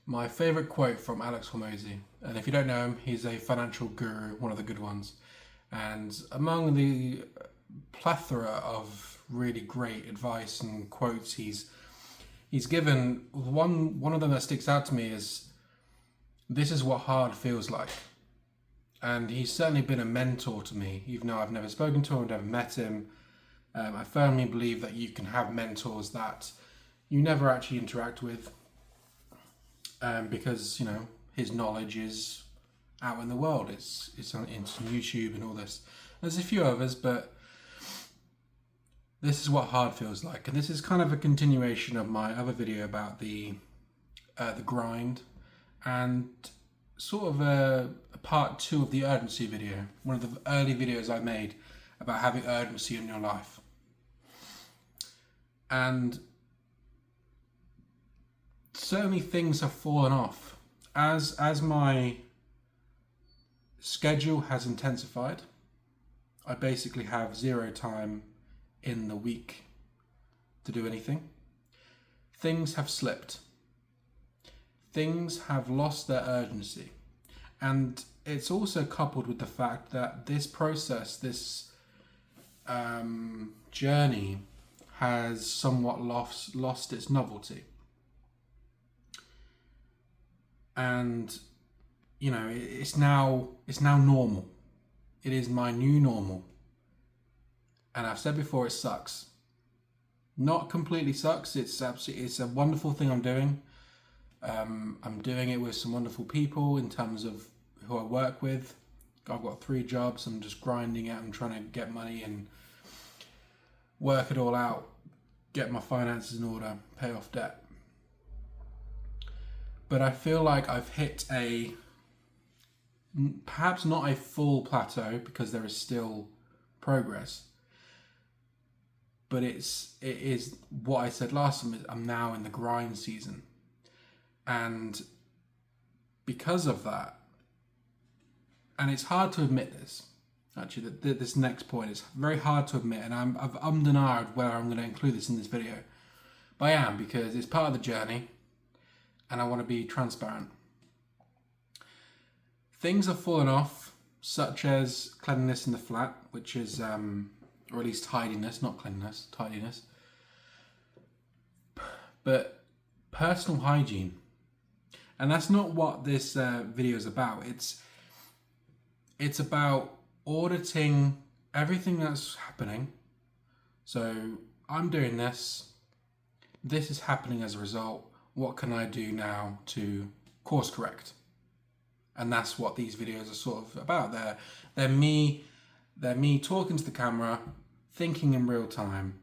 My favourite quote from Alex Hormozy, and if you don't know him, he's a financial guru, one of the good ones. And among the plethora of really great advice and quotes he's given, one of them that sticks out to me is, "This is what hard feels like." And he's certainly been a mentor to me, even though I've never spoken to him, never met him. I firmly believe that you can have mentors that you never actually interact with, because his knowledge is out in the world. It's on YouTube and all this. There's a few others, but this is what hard feels like, and this is kind of a continuation of my other video about the grind, and sort of a part two of the urgency video. One of the early videos I made about having urgency in your life, and certainly things have fallen off as my schedule has intensified. I basically have zero time in the week to do anything. Things have slipped. Things have lost their urgency. And it's also coupled with the fact that this process, this journey, has somewhat lost its novelty. And it's now normal. It is my new normal. And I've said before, it sucks. Not completely sucks. It's a wonderful thing I'm doing. I'm doing it with some wonderful people in terms of who I work with. I've got 3 jobs. I'm just grinding it. I'm trying to get money and work it all out, get my finances in order, pay off debt. But I feel like I've hit perhaps not a full plateau, because there is still progress. But it is what I said last time. I'm now in the grind season, and because of that, and it's hard to admit this. Actually, this next point is very hard to admit, and I've ummed and ahed whether I'm going to include this in this video, but I am, because it's part of the journey, and I want to be transparent. Things have fallen off, such as cleanliness in the flat, which is, or at least tidiness, not cleanliness, tidiness. But personal hygiene. And that's not what this video is about. It's about auditing everything that's happening. So I'm doing this. This is happening as a result. What can I do now to course correct? And that's what these videos are sort of about. They're me talking to the camera, thinking in real time,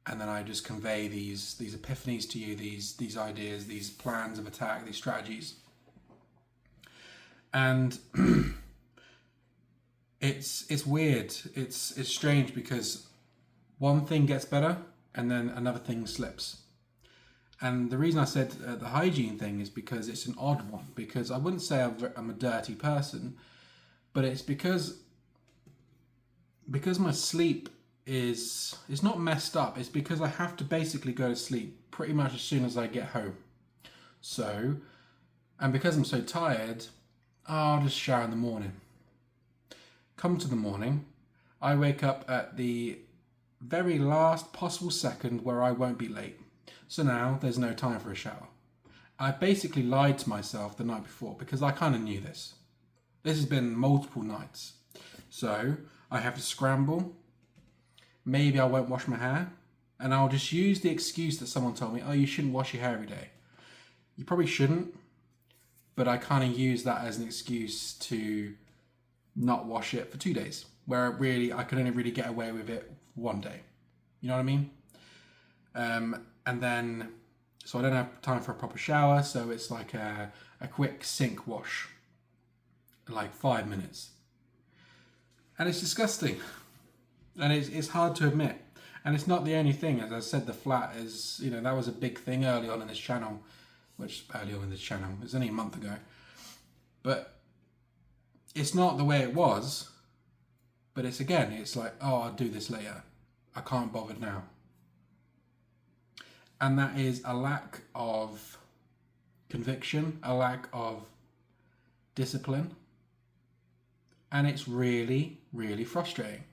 and then I just convey these epiphanies to you, these ideas, these plans of attack, these strategies. And it's weird. It's strange, because one thing gets better and then another thing slips. And the reason I said the hygiene thing is because it's an odd one, because I wouldn't say I'm a dirty person, but it's because my sleep is not messed up. It's because I have to basically go to sleep pretty much as soon as I get home. So, and because I'm so tired, I'll just shower in the morning. Come to the morning, I wake up at the very last possible second where I won't be late. So now there's no time for a shower. I basically lied to myself the night before, because I kind of knew this. This has been multiple nights. So I have to scramble. Maybe I won't wash my hair, and I'll just use the excuse that someone told me, "Oh, you shouldn't wash your hair every day." You probably shouldn't, but I kind of use that as an excuse to not wash it for 2 days, where I could only really get away with it one day. You know what I mean? And then, so I don't have time for a proper shower, so it's like a quick sink wash, like 5 minutes. And it's disgusting. And it's hard to admit. And it's not the only thing. As I said, the flat is, that was a big thing early on in this channel, it was only a month ago. But it's not the way it was, but it's like, oh, I'll do this later. I can't bother now. And that is a lack of conviction, a lack of discipline, and it's really, really frustrating.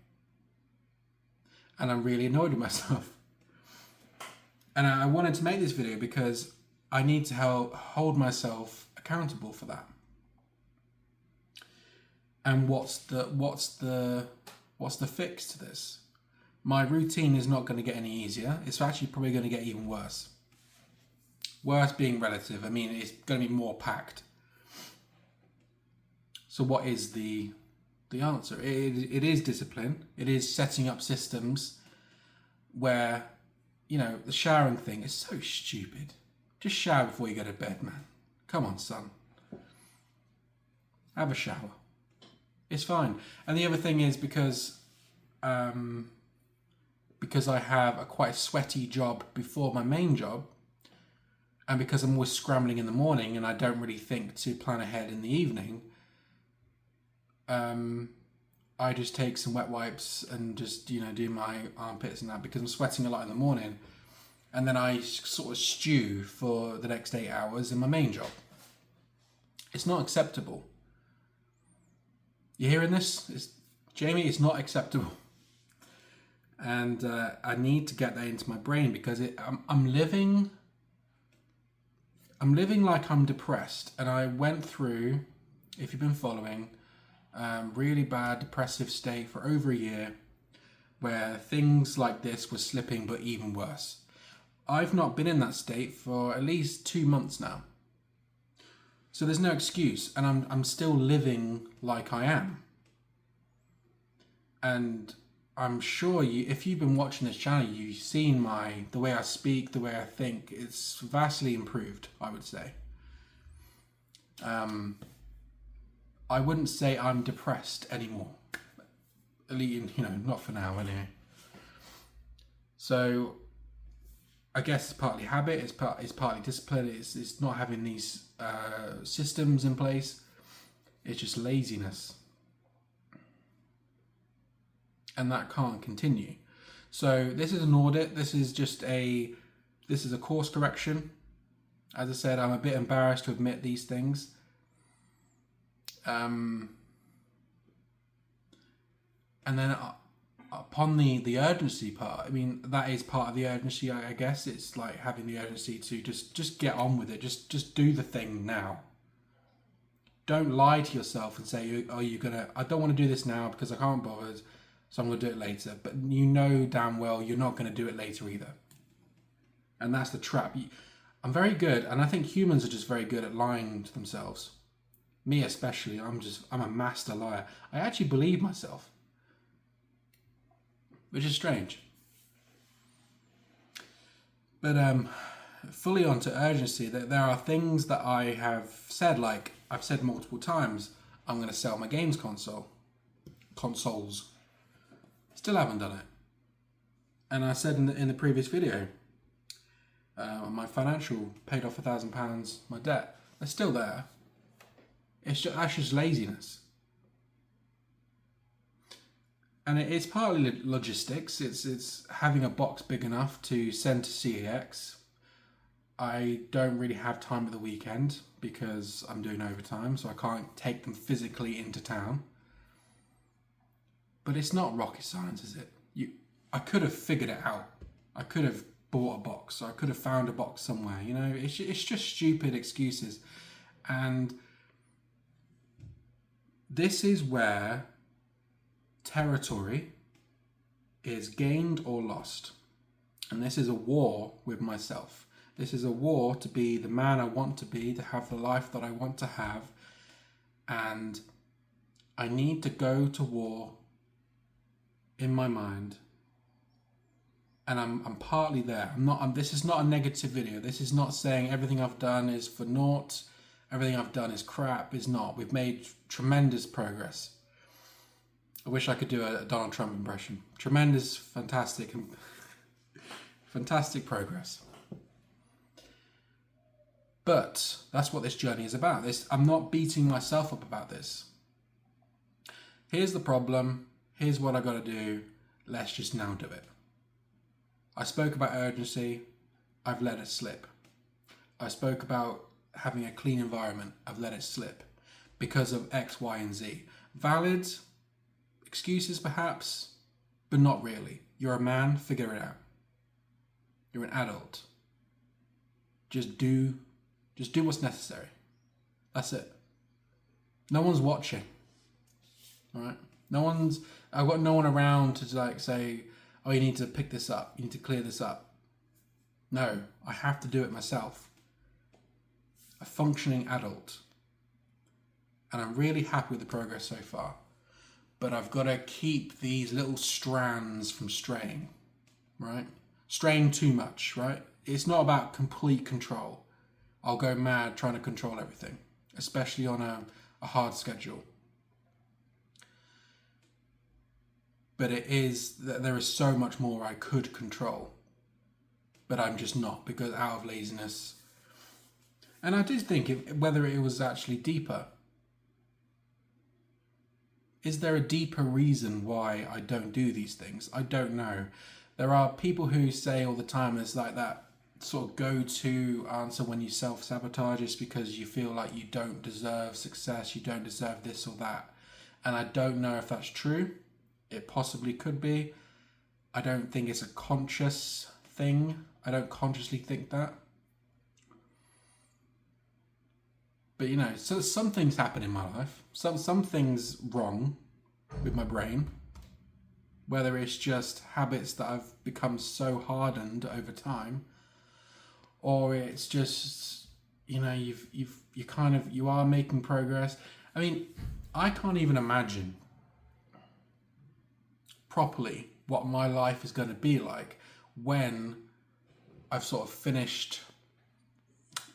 And I'm really annoyed with myself. And I wanted to make this video because I need to hold myself accountable for that. And what's the fix to this? My routine is not going to get any easier. It's actually probably going to get even worse. Worse being relative. I mean, it's going to be more packed. So what is the answer? It is discipline. It is setting up systems where, you know, the showering thing is so stupid. Just shower before you go to bed, man. Come on, son. Have a shower. It's fine. And the other thing is because I have a quite sweaty job before my main job, and because I'm always scrambling in the morning and I don't really think to plan ahead in the evening, I just take some wet wipes and just, you know, do my armpits and that because I'm sweating a lot in the morning, and then I sort of stew for the next 8 hours in my main job. It's not acceptable. You hearing this? Jamie, it's not acceptable. And I need to get that into my brain because I'm living like I'm depressed. And I went through, if you've been following, really bad depressive state for over a year where things like this were slipping, but even worse. I've not been in that state for at least 2 months now. So there's no excuse, and I'm still living like I am. And I'm sure if you've been watching this channel, you've seen the way I speak, the way I think. It's vastly improved, I would say. I wouldn't say I'm depressed anymore. At least, you know, not for now anyway. So I guess it's partly habit, it's partly discipline, it's not having these systems in place. It's just laziness. And that can't continue. So this is an audit, this is a course correction. As I said, I'm a bit embarrassed to admit these things. And then upon the urgency part, I mean, that is part of the urgency, I guess. It's like having the urgency to just get on with it. Just do the thing now. Don't lie to yourself and say, oh, I don't want to do this now because I can't bother, so I'm going to do it later. But you know damn well you're not going to do it later either. And that's the trap. I'm very good, and I think humans are just very good at lying to themselves. Me especially, I'm a master liar. I actually believe myself, which is strange. But fully onto urgency, that there are things that I have said, like I've said multiple times, I'm going to sell my games consoles. Still haven't done it. And I said in the previous video, my financial paid off £1,000, my debt. They're still there. That's just laziness. And it's partly logistics. It's having a box big enough to send to CEX. I don't really have time at the weekend because I'm doing overtime, so I can't take them physically into town. But it's not rocket science, is it? I could have figured it out. I could have bought a box. I could have found a box somewhere. You know, it's just stupid excuses. And this is where territory is gained or lost. And this is a war with myself. This is a war to be the man I want to be, to have the life that I want to have. And I need to go to war in my mind. And I'm partly there. This is not a negative video. This is not saying everything I've done is for naught. Everything I've done is crap. It's not. We've made tremendous progress. I wish I could do a Donald Trump impression. Tremendous, fantastic progress. But that's what this journey is about. I'm not beating myself up about this. Here's the problem. Here's what I got to do. Let's just now do it. I spoke about urgency. I've let it slip. I spoke about having a clean environment, I've let it slip because of X, Y, and Z. Valid excuses perhaps, but not really. You're a man, figure it out. You're an adult. Just do what's necessary. That's it. No one's watching. All right? I've got no one around to like say, oh, you need to pick this up. You need to clear this up. No, I have to do it myself. A functioning adult. And I'm really happy with the progress so far. But I've got to keep these little strands from straying, right? Straying too much, right? It's not about complete control. I'll go mad trying to control everything, especially on a hard schedule. But there is so much more I could control. But I'm just not, because out of laziness. And I did think whether it was actually deeper. Is there a deeper reason why I don't do these things? I don't know. There are people who say all the time it's like that sort of go-to answer when you self-sabotage is because you feel like you don't deserve success, you don't deserve this or that. And I don't know if that's true. It possibly could be. I don't think it's a conscious thing. I don't consciously think that. But you know, so some things happen in my life. Some things wrong with my brain. Whether it's just habits that I've become so hardened over time, or it's just, you know, you are making progress. I mean, I can't even imagine properly what my life is going to be like when I've sort of finished,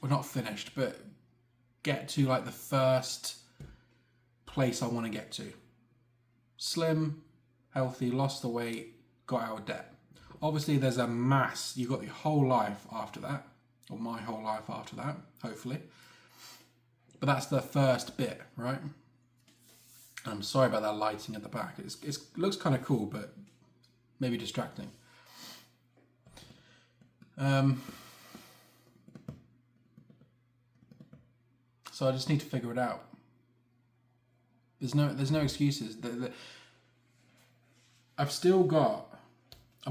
well, not finished, but get to like the first place I want to get to. Slim, healthy, lost the weight, got out of debt. Obviously there's a mass, you've got your whole life after that, or my whole life after that, hopefully. But that's the first bit, right? I'm sorry about that lighting at the back. It looks kind of cool, but maybe distracting. So I just need to figure it out. There's no excuses. I'm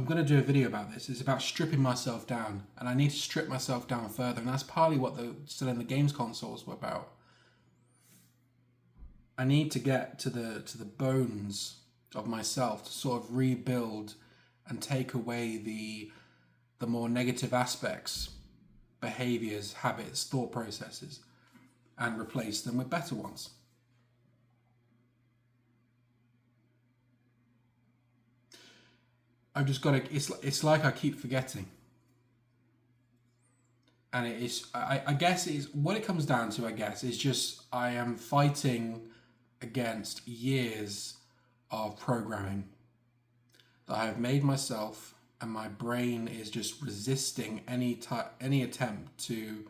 going to do a video about this. It's about stripping myself down, and I need to strip myself down further, and that's partly what the selling the games consoles were about. I need to get to the bones of myself to sort of rebuild and take away the more negative aspects, behaviors, habits, thought processes, and replace them with better ones. I've just got to, it's like I keep forgetting. And it is, I guess it's, what it comes down to, I guess, is just I am fighting against years of programming that I have made myself, and my brain is just resisting any attempt to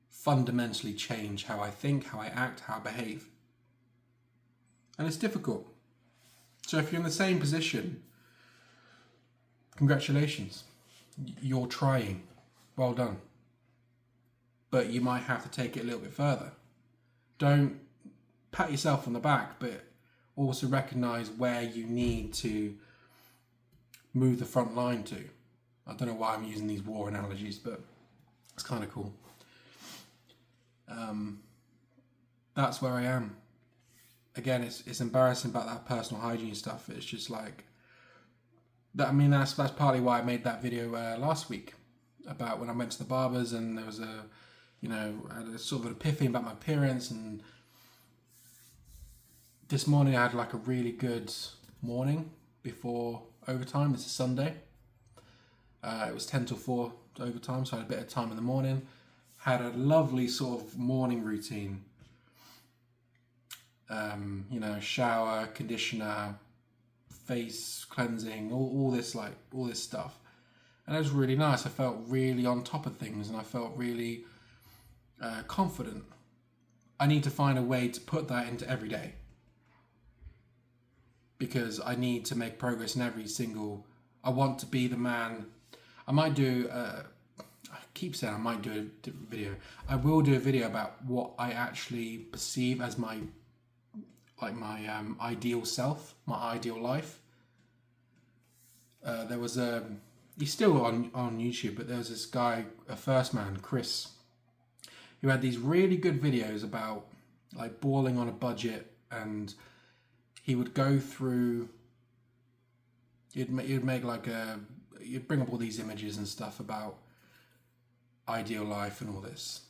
fundamentally change how I think, how I act, how I behave. And it's difficult. So if you're in the same position, congratulations, you're trying. Well done. But you might have to take it a little bit further. Don't pat yourself on the back, but also recognize where you need to move the front line to. I don't know why I'm using these war analogies, but it's kind of cool. That's where I am. Again, it's embarrassing about that personal hygiene stuff. It's just like that. I mean, that's partly why I made that video last week about when I went to the barbers, and there was I had a sort of an epiphany about my appearance. And this morning I had like a really good morning before overtime. This is Sunday. It was 10 till 4 overtime, so I had a bit of time in the morning. Had a lovely sort of morning routine. Shower, conditioner, face cleansing, all this stuff. And it was really nice. I felt really on top of things, and I felt really confident. I need to find a way to put that into every day, because I need to make progress in every single. I want to be the man. I might do. keep saying I might do a different video. I will do a video about what I actually perceive as my ideal self, my ideal life. There was he's still on YouTube, but there was this guy, a first man, Chris, who had these really good videos about like balling on a budget, and he would go through. You'd make like you'd bring up all these images and stuff about ideal life and all this,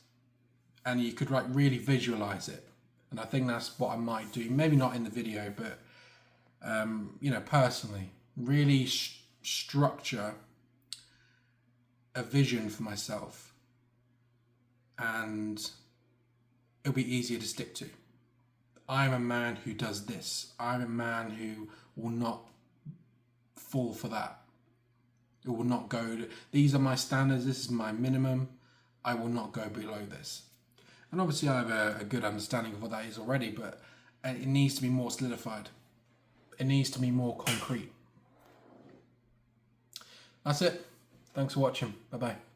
and you could like really visualize it. And I think that's what I might do. Maybe not in the video, but you know, personally, really structure a vision for myself, and it'll be easier to stick to. I'm a man who does this. I'm a man who will not fall for that. It will not go to, these are my standards, this is my minimum. I will not go below this. And obviously I have a good understanding of what that is already, but it needs to be more solidified. It needs to be more concrete. That's it. Thanks for watching. Bye-bye.